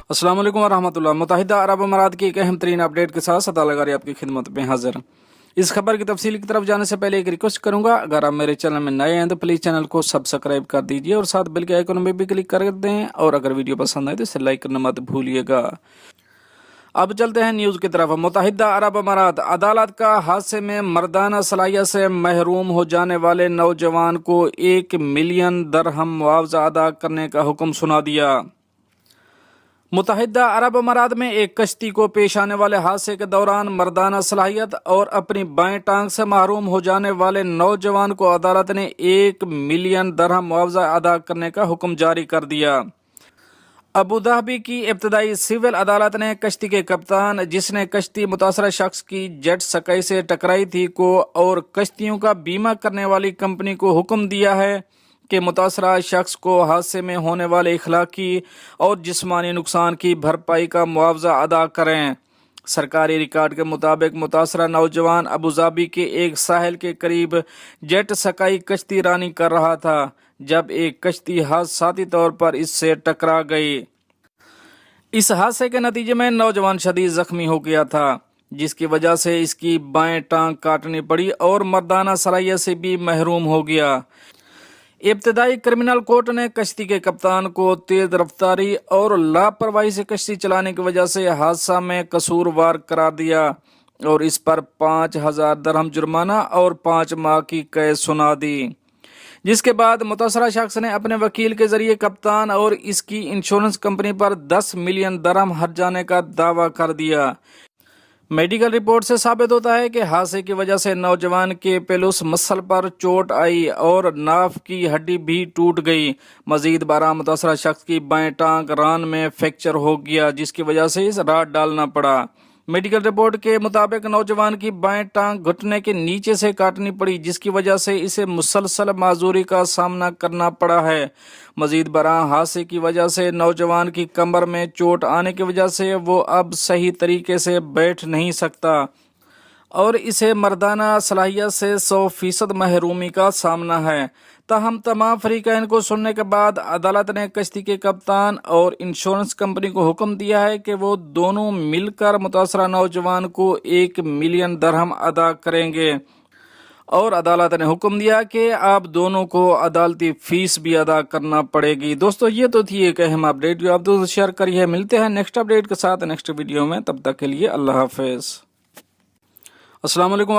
السلام علیکم ورحمۃ اللہ۔ متحدہ عرب امارات کی ایک اہم ترین اپڈیٹ کے ساتھ سطح لگاری آپ کی خدمت میں حاضر۔ اس خبر کی تفصیل کی طرف جانے سے پہلے ایک ریکویسٹ کروں گا، اگر آپ میرے چینل میں نئے ہیں تو پلیز چینل کو سبسکرائب کر دیجئے اور ساتھ بیل کے آئیکن میں بھی کلک کر دیں، اور اگر ویڈیو پسند آئے تو اسے لائک کرنا مت بھولیے گا۔ اب چلتے ہیں نیوز کی طرف۔ متحدہ عرب امارات عدالت کا حادثے میں مردانہ صلاحیت سے محروم ہو جانے والے نوجوان کو 1 ملین درہم معاوضہ ادا کرنے کا حکم سنا دیا۔ متحدہ عرب امارات میں ایک کشتی کو پیش آنے والے حادثے کے دوران مردانہ صلاحیت اور اپنی بائیں ٹانگ سے محروم ہو جانے والے نوجوان کو عدالت نے 1 ملین درہم معاوضہ ادا کرنے کا حکم جاری کر دیا۔ ابوظہبی کی ابتدائی سول عدالت نے کشتی کے کپتان، جس نے کشتی متاثرہ شخص کی جیٹ سکائی سے ٹکرائی تھی، کو اور کشتیوں کا بیمہ کرنے والی کمپنی کو حکم دیا ہے کہ متاثرہ شخص کو حادثے میں ہونے والے اخلاقی اور جسمانی نقصان کی بھرپائی کا معاوضہ ادا کریں۔ سرکاری ریکارڈ کے مطابق متاثرہ نوجوان ابوظہبی کے ایک ساحل کے قریب جیٹ سکائی کشتی رانی کر رہا تھا جب ایک کشتی حادثاتی طور پر اس سے ٹکرا گئی۔ اس حادثے کے نتیجے میں نوجوان شدید زخمی ہو گیا تھا، جس کی وجہ سے اس کی بائیں ٹانگ کاٹنی پڑی اور مردانہ صلاحیت سے بھی محروم ہو گیا۔ ابتدائی کرمنل کورٹ نے کشتی کے کپتان کو تیز رفتاری اور لاپرواہی سے کشتی چلانے کی وجہ سے حادثہ میں قصوروار قرار دیا اور اس پر 5,000 درہم جرمانہ اور 5 ماہ کی قید سنا دی، جس کے بعد متاثرہ شخص نے اپنے وکیل کے ذریعے کپتان اور اس کی انشورنس کمپنی پر 10 ملین درہم ہرجانے کا دعویٰ کر دیا۔ میڈیکل رپورٹ سے ثابت ہوتا ہے کہ حادثے کی وجہ سے نوجوان کے پیلوس مسل پر چوٹ آئی اور ناف کی ہڈی بھی ٹوٹ گئی۔ مزید برآں متاثرہ شخص کی بائیں ٹانگ ران میں فریکچر ہو گیا، جس کی وجہ سے اس راڈ ڈالنا پڑا۔ میڈیکل رپورٹ کے مطابق نوجوان کی بائیں ٹانگ گھٹنے کے نیچے سے کاٹنی پڑی، جس کی وجہ سے اسے مسلسل معذوری کا سامنا کرنا پڑا ہے۔ مزید برآں حادثے کی وجہ سے نوجوان کی کمر میں چوٹ آنے کی وجہ سے وہ اب صحیح طریقے سے بیٹھ نہیں سکتا اور اسے مردانہ صلاحیت سے 100% محرومی کا سامنا ہے۔ تاہم تمام فریقین کو سننے کے بعد عدالت نے کشتی کے کپتان اور انشورنس کمپنی کو حکم دیا ہے کہ وہ دونوں مل کر متاثرہ نوجوان کو 1 ملین درہم ادا کریں گے، اور عدالت نے حکم دیا کہ آپ دونوں کو عدالتی فیس بھی ادا کرنا پڑے گی۔ دوستو، یہ تو تھی ایک اہم اپڈیٹ جو آپ دوستوں شیئر کریے۔ ملتے ہیں نیکسٹ اپڈیٹ کے ساتھ نیکسٹ ویڈیو میں، تب تک کے لیے اللہ حافظ۔ السلام علیکم۔